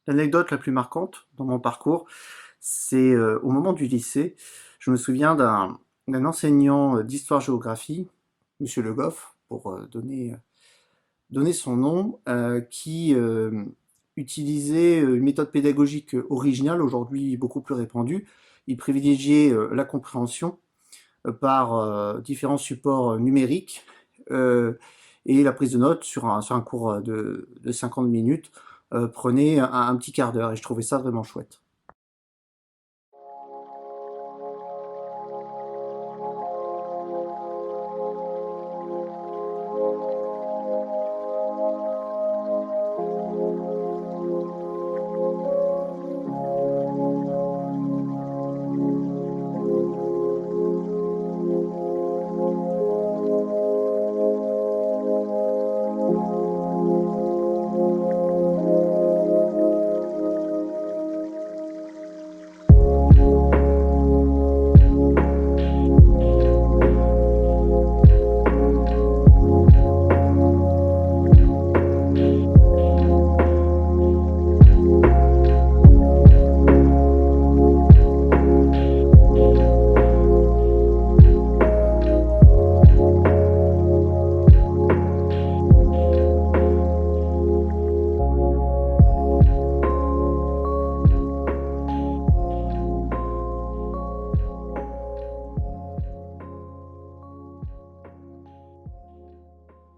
L'anecdote la plus marquante dans mon parcours, c'est, au moment du lycée. Je me souviens d'un enseignant, d'histoire-géographie, monsieur Le Goff, pour, donner son nom, qui, utilisait, une méthode pédagogique originale, aujourd'hui beaucoup plus répandue. Il privilégiait, la compréhension, par, différents supports, numériques, heu et la prise de notes sur un cours, de 50 minutes, prenait un petit quart d'heure et je trouvais ça vraiment chouette.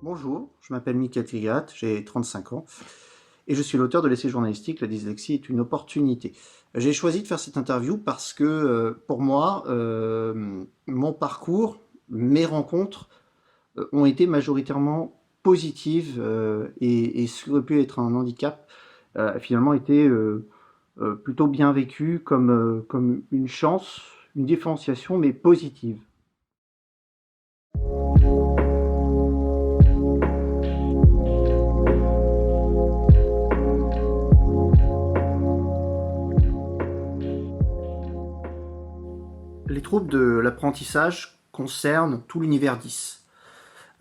Bonjour, je m'appelle Mickaël Tigat, j'ai 35 ans et je suis l'auteur de l'essai journalistique La dyslexie est une opportunité. J'ai choisi de faire cette interview parce que pour moi, mon parcours, mes rencontres ont été majoritairement positives et ce qui aurait pu être un handicap a finalement été plutôt bien vécu comme une chance, une différenciation mais positive. Les troubles de l'apprentissage concernent tout l'univers 10.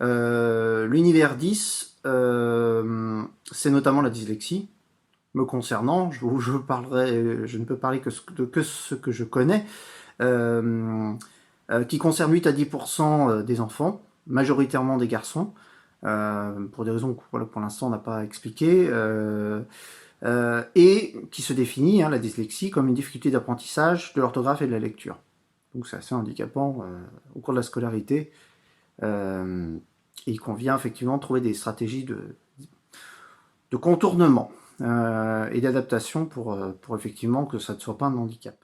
L'univers 10, c'est notamment la dyslexie. Me concernant, je ne peux parler que ce que je connais, euh, qui concerne 8 à 10% des enfants, majoritairement des garçons, pour des raisons que voilà, pour l'instant on n'a pas expliquées, et qui se définit, hein, la dyslexie, comme une difficulté d'apprentissage de l'orthographe et de la lecture. Donc c'est assez handicapant au cours de la scolarité. Euh, et il convient effectivement de trouver des stratégies de contournement et d'adaptation pour effectivement que ça ne soit pas un handicap.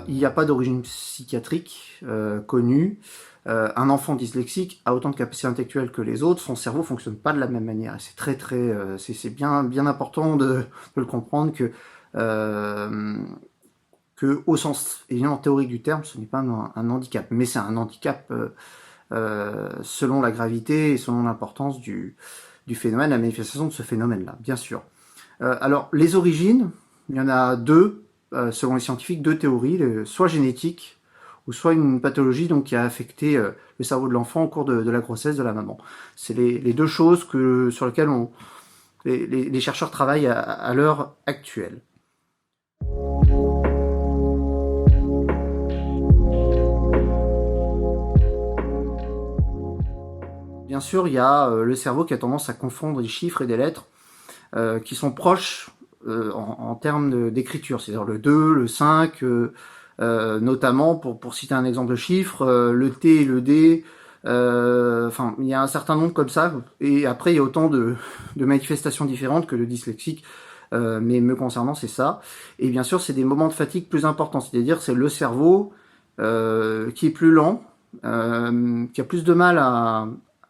Il n'y a pas d'origine psychiatrique connue. Un enfant dyslexique a autant de capacités intellectuelles que les autres. Son cerveau fonctionne pas de la même manière. C'est c'est bien important de le comprendre que au sens évidemment théorique du terme, ce n'est pas un handicap, mais c'est un handicap selon la gravité et selon l'importance du phénomène, la manifestation de ce phénomène-là, bien sûr. Alors, les origines, il y en a deux, selon les scientifiques, deux théories, soit génétique, ou soit une pathologie donc, qui a affecté le cerveau de l'enfant au cours de la grossesse de la maman. C'est les deux choses sur lesquelles les chercheurs travaillent à l'heure actuelle. Bien sûr, il y a le cerveau qui a tendance à confondre des chiffres et des lettres qui sont proches en termes d'écriture, c'est-à-dire le 2, le 5, notamment pour citer un exemple de chiffre, le T et le D, enfin il y a un certain nombre comme ça, et après il y a autant de manifestations différentes que le dyslexique, mais me concernant c'est ça. Et bien sûr c'est des moments de fatigue plus importants, c'est-à-dire c'est le cerveau qui est plus lent, qui a plus de mal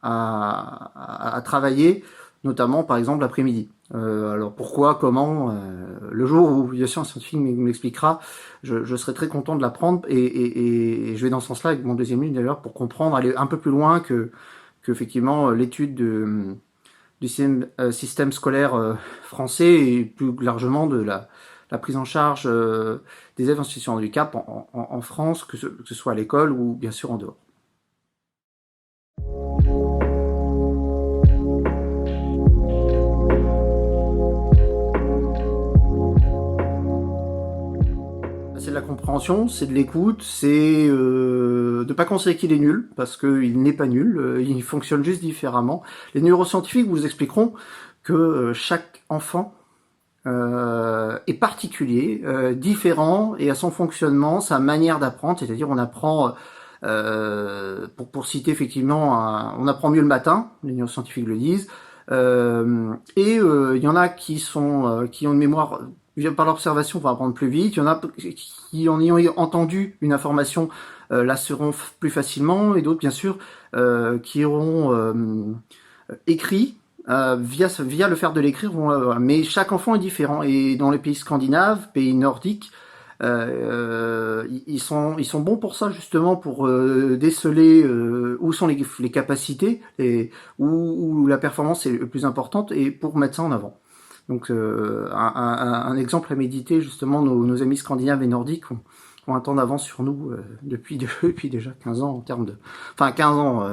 à travailler, notamment par exemple l'après-midi. Alors pourquoi, comment, le jour où bien sûr un scientifique m'expliquera, je serai très content de l'apprendre et je vais dans ce sens-là avec mon deuxième livre d'ailleurs pour comprendre, aller un peu plus loin que effectivement l'étude du système scolaire français et plus largement de la prise en charge des élèves en situation de handicap en France, que ce soit à l'école ou bien sûr en dehors. la compréhension, c'est de l'écoute, c'est de pas considérer qu'il est nul, parce qu'il n'est pas nul, il fonctionne juste différemment. Les neuroscientifiques vous expliqueront que chaque enfant est particulier, différent, et à son fonctionnement, sa manière d'apprendre, c'est-à-dire on apprend, pour citer effectivement, on apprend mieux le matin, les neuroscientifiques le disent, il y en a qui ont une mémoire, par l'observation, vont apprendre plus vite, il y en a qui en ayant entendu une information la seront plus facilement, et d'autres bien sûr qui auront écrit, via le faire de l'écrire, mais chaque enfant est différent. Et dans les pays scandinaves, pays nordiques, ils sont bons pour ça, justement, pour déceler où sont les capacités, où la performance est le plus importante, et pour mettre ça en avant. Donc un exemple à méditer, justement, nos amis scandinaves et nordiques ont un temps d'avance sur nous depuis déjà 15 ans en termes de... Enfin 15 ans,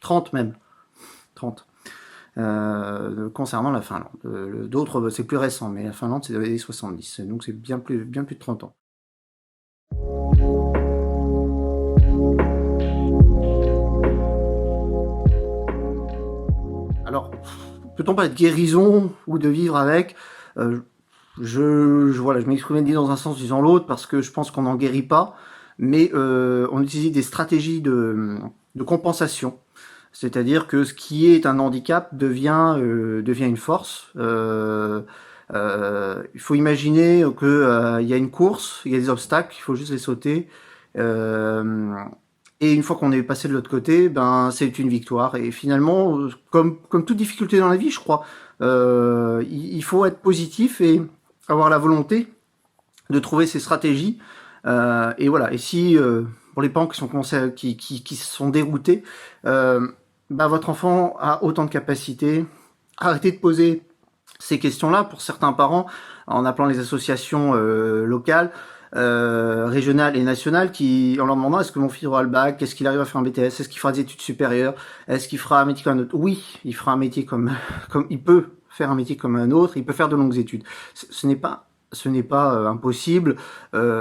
30 même. 30. Concernant la Finlande. D'autres, c'est plus récent, mais la Finlande, c'est dans les années 70, donc c'est bien plus de 30 ans. Alors, peut-on parler de guérison ou de vivre avec voilà, je m'exprime dans un sens disant l'autre, parce que je pense qu'on n'en guérit pas, mais on utilise des stratégies de compensation. C'est-à-dire que ce qui est un handicap devient une force. Il faut imaginer que il y a une course, il y a des obstacles, il faut juste les sauter. Et une fois qu'on est passé de l'autre côté, ben c'est une victoire. Et finalement, comme toute difficulté dans la vie, je crois, il faut être positif et avoir la volonté de trouver ces stratégies. Et voilà. Et si pour les parents qui sont déroutés, bah, votre enfant a autant de capacités. Arrêtez de poser ces questions-là pour certains parents en appelant les associations locales, régionales et nationales, en leur demandant est-ce que mon fils aura le bac, est-ce qu'il arrive à faire un BTS, est-ce qu'il fera des études supérieures, est-ce qu'il fera un métier comme un autre. Oui, il fera un métier comme il peut faire un métier comme un autre, il peut faire de longues études. Ce n'est pas impossible,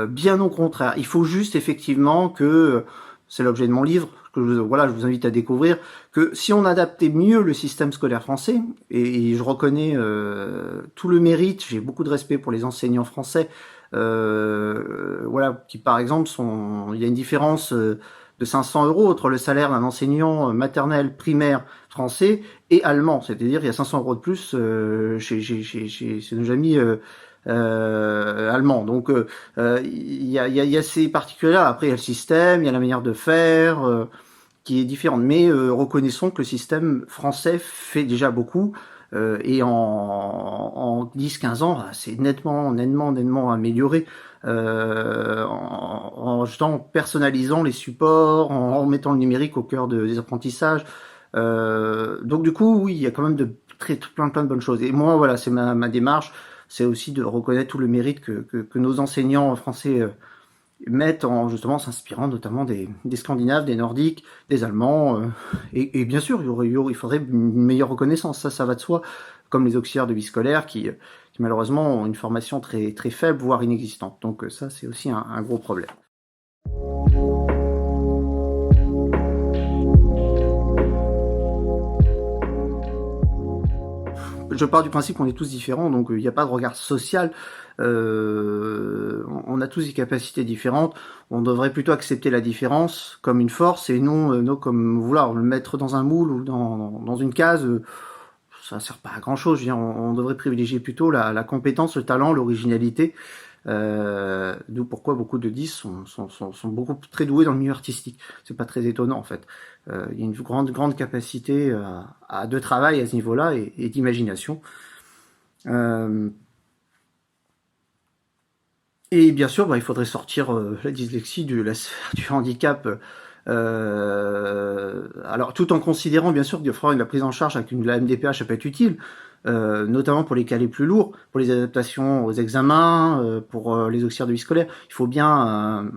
bien au contraire. Il faut juste effectivement que, c'est l'objet de mon livre, je vous invite à découvrir, que si on adaptait mieux le système scolaire français, et je reconnais tout le mérite, j'ai beaucoup de respect pour les enseignants français, qui par exemple il y a une différence de 500 € entre le salaire d'un enseignant maternel primaire français et allemand, c'est-à-dire il y a 500 € de plus chez nos amis allemand. Donc il y a ces particularités. Après il y a le système, il y a la manière de faire qui est différente. Mais reconnaissons que le système français fait déjà beaucoup. Et en 10-15 ans, c'est nettement amélioré. En personnalisant les supports, en mettant le numérique au cœur des apprentissages. Donc du coup, oui, il y a quand même plein de bonnes choses. Et moi, voilà, c'est ma démarche. C'est aussi de reconnaître tout le mérite que nos enseignants français mettent en justement s'inspirant notamment des Scandinaves, des Nordiques, des Allemands, et bien sûr il faudrait une meilleure reconnaissance, ça va de soi, comme les auxiliaires de vie scolaire qui malheureusement ont une formation très très faible, voire inexistante. Donc ça c'est aussi un gros problème. Je pars du principe qu'on est tous différents, donc il n'y a pas de regard social. On a tous des capacités différentes. On devrait plutôt accepter la différence comme une force et non comme vouloir le mettre dans un moule ou dans une case. Ça sert pas à grand chose. Je veux dire, on devrait privilégier plutôt la compétence, le talent, l'originalité. D'où pourquoi beaucoup de 10 sont beaucoup très doués dans le milieu artistique. C'est pas très étonnant en fait. Il y a une grande capacité de travail à ce niveau-là et d'imagination. Et bien sûr, il faudrait sortir la dyslexie du handicap. Alors tout en considérant bien sûr qu'il faudra une prise en charge avec la MDPH, ça peut être utile. Notamment pour les cas les plus lourds, pour les adaptations aux examens, pour les auxiliaires de vie scolaire. Il faut bien un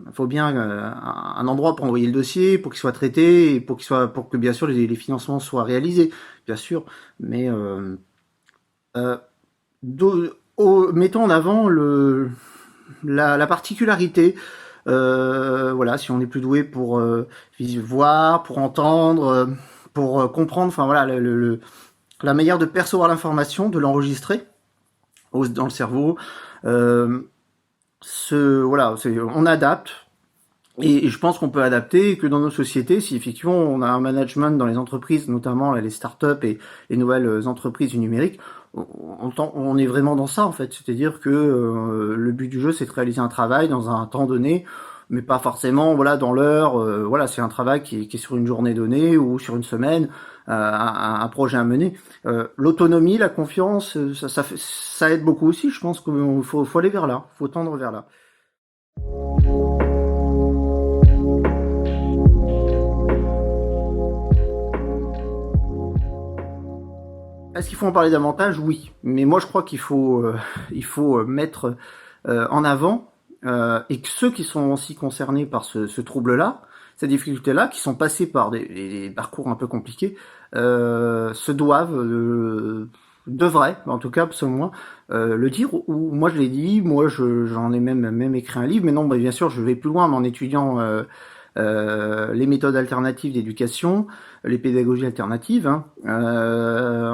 endroit pour envoyer le dossier, pour qu'il soit traité, et pour que bien sûr les financements soient réalisés, bien sûr. Mais mettons en avant la particularité. Voilà, si on est plus doué pour voir, pour entendre, pour comprendre, enfin voilà, la manière de percevoir l'information, de l'enregistrer dans le cerveau. Euh, voilà, on adapte. Et je pense qu'on peut adapter et que dans nos sociétés, si effectivement on a un management dans les entreprises, notamment là, les startups et les nouvelles entreprises du numérique, on est vraiment dans ça en fait. C'est-à-dire que le but du jeu, c'est de réaliser un travail dans un temps donné, mais pas forcément voilà dans l'heure. Voilà, c'est un travail qui est sur une journée donnée ou sur une semaine, un projet à mener. L'autonomie, la confiance, ça aide beaucoup aussi. Je pense qu'il faut aller vers là, faut tendre vers là. Est-ce qu'il faut en parler davantage? Oui. Mais moi, je crois qu'il faut, il faut mettre en avant et que ceux qui sont aussi concernés par ce trouble-là, ces difficultés-là, qui sont passés par des parcours un peu compliqués, se doivent, devraient, en tout cas, selon moi, le dire. Ou moi, je l'ai dit, moi, j'en ai même écrit un livre. Mais non, bah, bien sûr, je vais plus loin, mais en étudiant les méthodes alternatives d'éducation, les pédagogies alternatives, hein,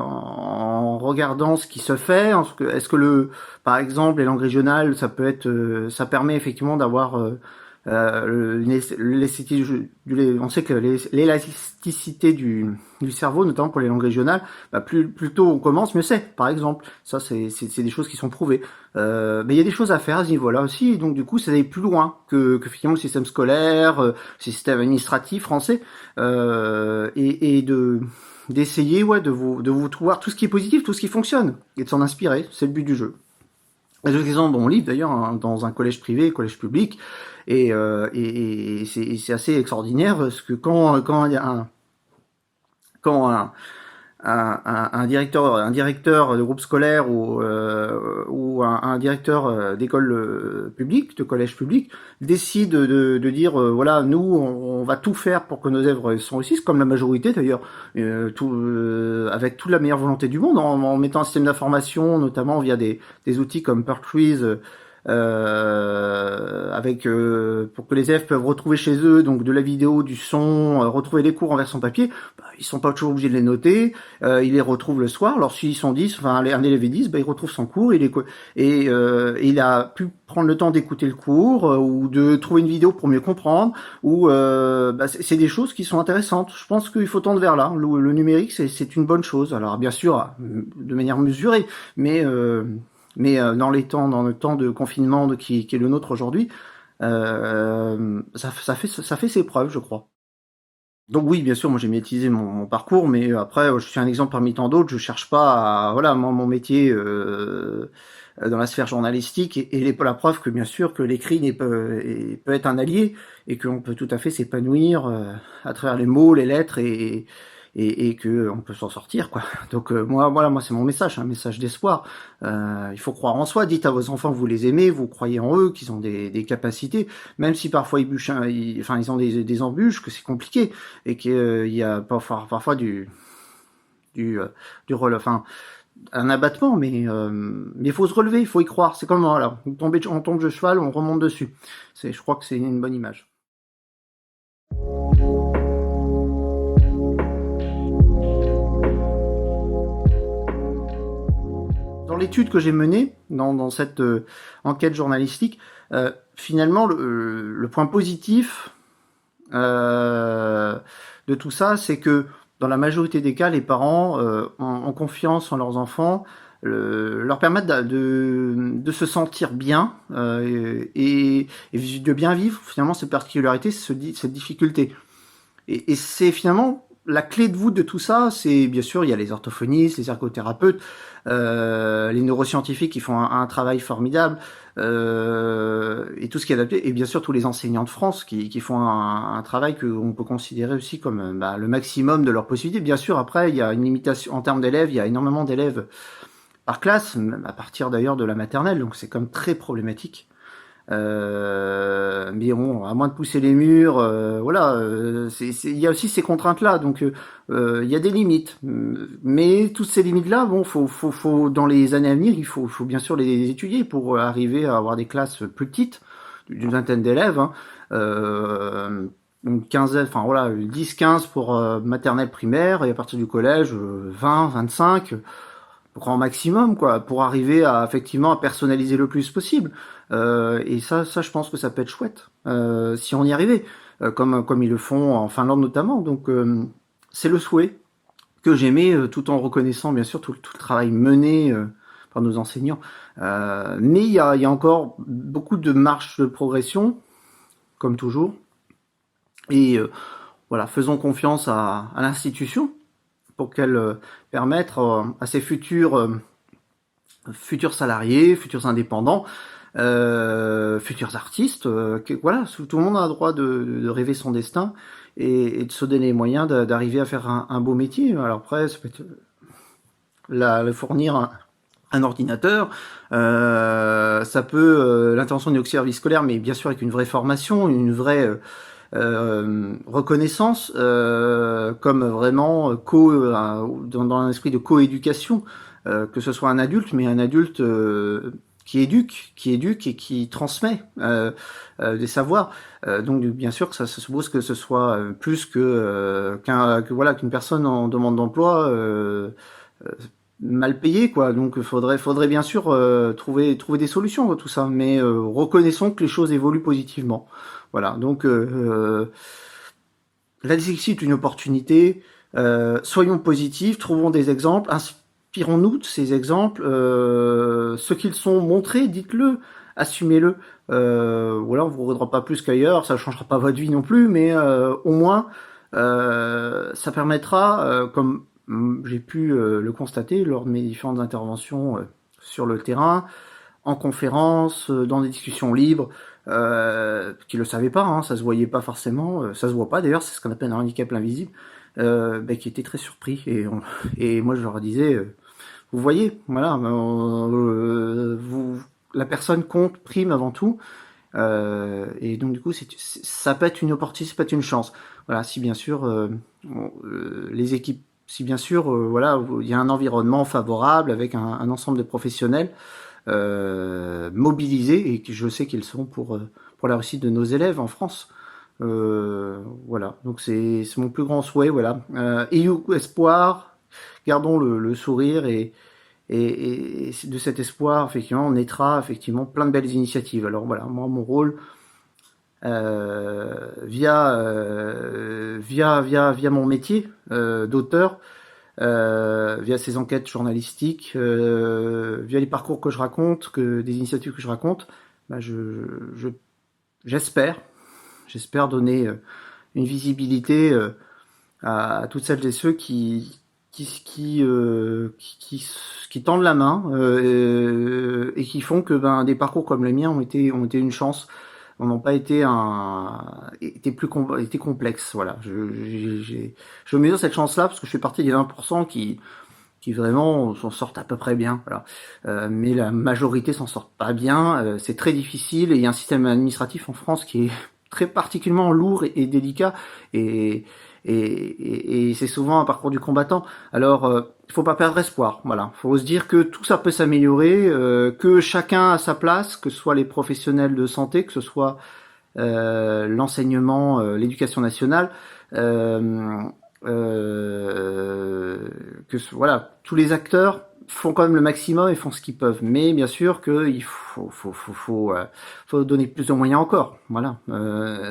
en regardant ce qui se fait. Est-ce que par exemple, les langues régionales, ça peut être, ça permet effectivement d'avoir on sait que l'élasticité du cerveau, notamment pour les langues régionales, bah plus tôt on commence, mieux c'est. Par exemple, ça c'est des choses qui sont prouvées. Mais il y a des choses à faire à ce niveau-là aussi, et donc du coup, ça va plus loin que finalement le système scolaire, le système administratif français, et d'essayer de vous trouver tout ce qui est positif, tout ce qui fonctionne, et de s'en inspirer. C'est le but du jeu. J'ai exemple dans mon livre d'ailleurs, hein, dans un collège privé, collège public, et c'est assez extraordinaire parce que quand il y a quand un directeur de groupe scolaire ou un directeur d'école publique, de collège public, décide de dire voilà, nous on va tout faire pour que nos œuvres sont réussissent, comme la majorité d'ailleurs, avec toute la meilleure volonté du monde, en mettant un système d'information, notamment via des outils comme Pertrees, pour que les élèves peuvent retrouver chez eux donc de la vidéo, du son, retrouver les cours en version papier. Bah, ils sont pas toujours obligés de les noter, ils les retrouvent le soir. Alors s'ils sont 10, enfin un élève est 10, bah, il retrouve son cours, et il a pu prendre le temps d'écouter le cours ou de trouver une vidéo pour mieux comprendre, ou bah, c'est des choses qui sont intéressantes. Je pense qu'il faut tendre vers là. Le numérique, c'est une bonne chose. Alors bien sûr, de manière mesurée, mais dans dans le temps de confinement qui est le nôtre aujourd'hui, ça fait ses preuves, je crois. Donc oui, bien sûr, moi j'ai médiatisé mon parcours, mais après, je suis un exemple parmi tant d'autres. Je cherche pas à, voilà, moi, mon métier dans la sphère journalistique et la preuve que bien sûr que l'écrit peut être un allié et qu'on peut tout à fait s'épanouir à travers les mots, les lettres et que on peut s'en sortir, quoi. Donc moi c'est mon message, un message d'espoir. Il faut croire en soi. Dites à vos enfants que vous les aimez, vous croyez en eux, qu'ils ont des capacités, même si parfois ils bûchent, enfin ils ont des embûches, que c'est compliqué et qu'il y a parfois du enfin un abattement, mais il faut se relever, il faut y croire. C'est comme voilà, on tombe de cheval, on remonte dessus. Je crois que c'est une bonne image. Dans l'étude que j'ai menée, dans cette enquête journalistique, finalement, le point positif de tout ça, c'est que dans la majorité des cas, les parents ont confiance en leurs enfants, leur permettent de se sentir bien et de bien vivre finalement cette particularité, cette difficulté. Et c'est finalement la clé de voûte de tout ça, c'est bien sûr il y a les orthophonistes, les ergothérapeutes, les neuroscientifiques qui font un travail formidable, et tout ce qui est adapté, et bien sûr tous les enseignants de France qui font un travail qu'on peut considérer aussi comme bah, le maximum de leurs possibilités. Bien sûr après il y a une limitation en termes d'élèves, il y a énormément d'élèves par classe, à partir d'ailleurs de la maternelle, donc c'est comme très problématique. Mais bon, à moins de pousser les murs, voilà, il y a aussi ces contraintes-là, donc il y a des limites. Mais toutes ces limites-là, bon, faut dans les années à venir, faut bien sûr les étudier pour arriver à avoir des classes plus petites, d'une vingtaine d'élèves, hein, une quinzaine, enfin voilà, 10-15 pour maternelle primaire, et à partir du collège, 20-25 grand maximum, quoi, pour arriver à effectivement à personnaliser le plus possible. Et ça, je pense que ça peut être chouette si on y arrivait, comme ils le font en Finlande notamment. Donc c'est le souhait que j'aimais, tout en reconnaissant bien sûr tout le travail mené par nos enseignants. Mais il y a encore beaucoup de marge de progression, comme toujours. Et voilà, faisons confiance à l'institution pour qu'elle permette à ses futurs salariés, futurs indépendants, futurs artistes, voilà, tout le monde a le droit de rêver son destin et de se donner les moyens d'arriver à faire un beau métier. Alors après, ça peut être fournir un ordinateur, ça peut l'intervention du service scolaire, mais bien sûr avec une vraie formation, une vraie reconnaissance, comme vraiment dans un esprit de coéducation, que ce soit un adulte, mais un adulte qui éduque et qui transmet des savoirs. Donc bien sûr que ça suppose que ce soit plus voilà qu'une personne en demande d'emploi mal payée, quoi. Donc faudrait bien sûr trouver des solutions à tout ça, mais reconnaissons que les choses évoluent positivement. Voilà, donc la dyslexie est une opportunité. Soyons positifs, trouvons des exemples, inspirons-nous de ces exemples. Ceux qu'ils sont, montrés, dites-le, assumez-le. Voilà, on vous redra pas plus qu'ailleurs, ça ne changera pas votre vie non plus, mais au moins ça permettra, comme j'ai pu le constater lors de mes différentes interventions sur le terrain, en conférence, dans des discussions libres, qui le savaient pas, hein, ça se voyait pas forcément, ça se voit pas d'ailleurs, c'est ce qu'on appelle un handicap invisible, qui étaient très surpris et moi je leur disais, vous voyez, voilà, la personne compte, prime avant tout, et donc du coup ça peut être une opportunité, ça peut être une chance. Voilà, si bien sûr les équipes, si bien sûr voilà, il y a un environnement favorable avec un ensemble de professionnels mobilisés et que je sais qu'ils sont pour la réussite de nos élèves en France. Voilà, donc c'est mon plus grand souhait. Voilà, ayons espoir, gardons le sourire et de cet espoir, effectivement, on naîtra effectivement plein de belles initiatives. Alors voilà, moi mon rôle via mon métier d'auteur, via ces enquêtes journalistiques, via les parcours que je raconte, des initiatives que je raconte, bah j'espère donner une visibilité à toutes celles et ceux qui tendent la main et qui font que des parcours comme les miens ont été une chance, n'ont pas été été complexes. Voilà, je mesure cette chance-là parce que je fais partie des 20% qui vraiment s'en sortent à peu près bien. Voilà. Mais la majorité s'en sort pas bien. C'est très difficile et il y a un système administratif en France qui est très particulièrement lourd et délicat et c'est souvent un parcours du combattant. Alors, il faut pas perdre espoir. Voilà, faut se dire que tout ça peut s'améliorer, que chacun a sa place, que ce soit les professionnels de santé, que ce soit l'enseignement, l'éducation nationale. Voilà, tous les acteurs font quand même le maximum et font ce qu'ils peuvent, mais bien sûr qu'il faut donner plus de moyens encore. Voilà,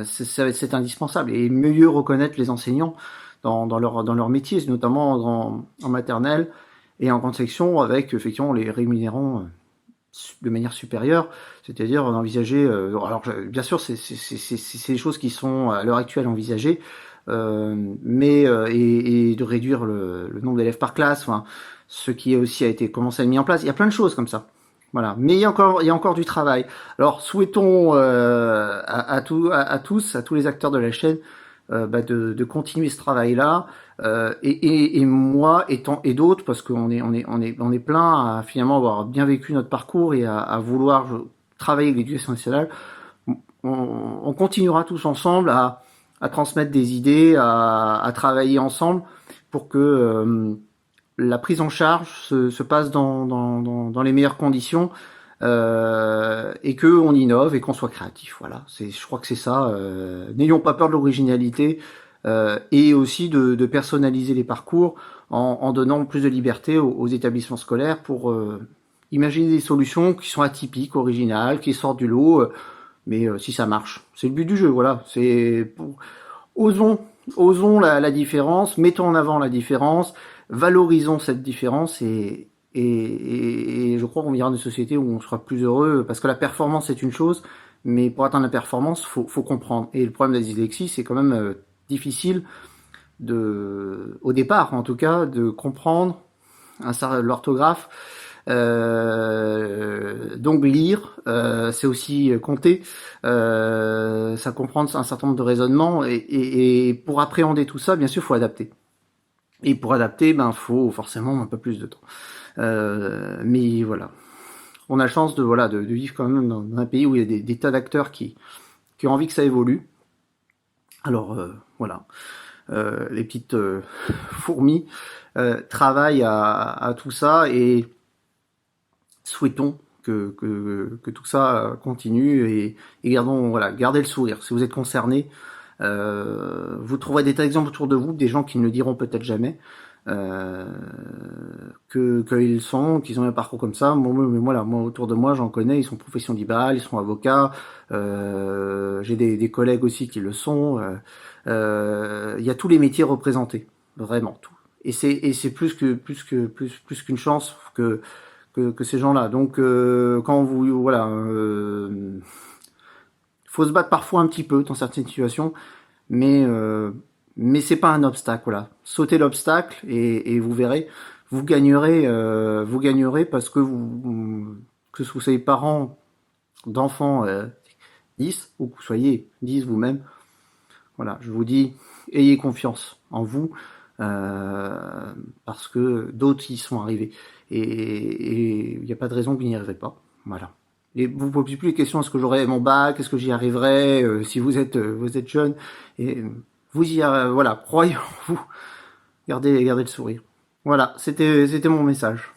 c'est indispensable et mieux reconnaître les enseignants dans leur métier, notamment en maternelle et en grande section, avec effectivement les rémunérants de manière supérieure, c'est-à-dire d'envisager. Alors bien sûr, c'est des choses qui sont à l'heure actuelle envisagées. Mais et de réduire le nombre d'élèves par classe, enfin, ce qui aussi a été commencé à être mis en place. Il y a plein de choses comme ça. Voilà. Mais il y a encore du travail. Alors souhaitons à tous les acteurs de la chaîne de continuer ce travail-là. Et moi et d'autres, parce qu'on est plein à finalement avoir bien vécu notre parcours et à vouloir travailler avec l'éducation nationale, on continuera tous ensemble à transmettre des idées, à travailler ensemble pour que la prise en charge se passe dans les meilleures conditions et que on innove et qu'on soit créatif. Voilà, je crois que c'est ça. N'ayons pas peur de l'originalité et aussi de personnaliser les parcours en donnant plus de liberté aux établissements scolaires pour imaginer des solutions qui sont atypiques, originales, qui sortent du lot. Mais si ça marche, c'est le but du jeu. Voilà, osons, osons la différence, mettons en avant la différence, valorisons cette différence et je crois qu'on vivra dans une société où on sera plus heureux parce que la performance c'est une chose, mais pour atteindre la performance, faut comprendre. Et le problème de la dyslexie, c'est quand même difficile au départ en tout cas, de comprendre l'orthographe. Donc lire, c'est aussi compter, ça comprend un certain nombre de raisonnements et pour appréhender tout ça, bien sûr, faut adapter. Et pour adapter, faut forcément un peu plus de temps. Mais voilà, on a la chance de vivre quand même dans un pays où il y a des tas d'acteurs qui ont envie que ça évolue. Alors voilà, les petites fourmis travaillent à tout ça et souhaitons que tout ça continue et gardez le sourire. Si vous êtes concerné, vous trouverez des tas d'exemples autour de vous, des gens qui ne le diront peut-être jamais, qu'ils ont un parcours comme ça. Moi autour de moi, j'en connais, ils sont profession libérale, ils sont avocats, j'ai des collègues aussi qui le sont. Il y a tous les métiers représentés, vraiment tout. Et c'est plus qu'une chance que ces gens-là. Donc quand faut se battre parfois un petit peu dans certaines situations, mais c'est pas un obstacle. Voilà, sautez l'obstacle et vous verrez, vous gagnerez parce que que vous soyez parents d'enfants 10 ou que vous soyez 10 vous-même. Voilà, je vous dis, ayez confiance en vous. Parce que d'autres y sont arrivés et il n'y a pas de raison que vous n'y arriverez pas. Voilà. Et vous ne posez plus les questions, est-ce que j'aurai mon bac, est-ce que j'y arriverai, si vous êtes jeune, et vous y voilà, croyez en vous, gardez le sourire. Voilà, c'était mon message.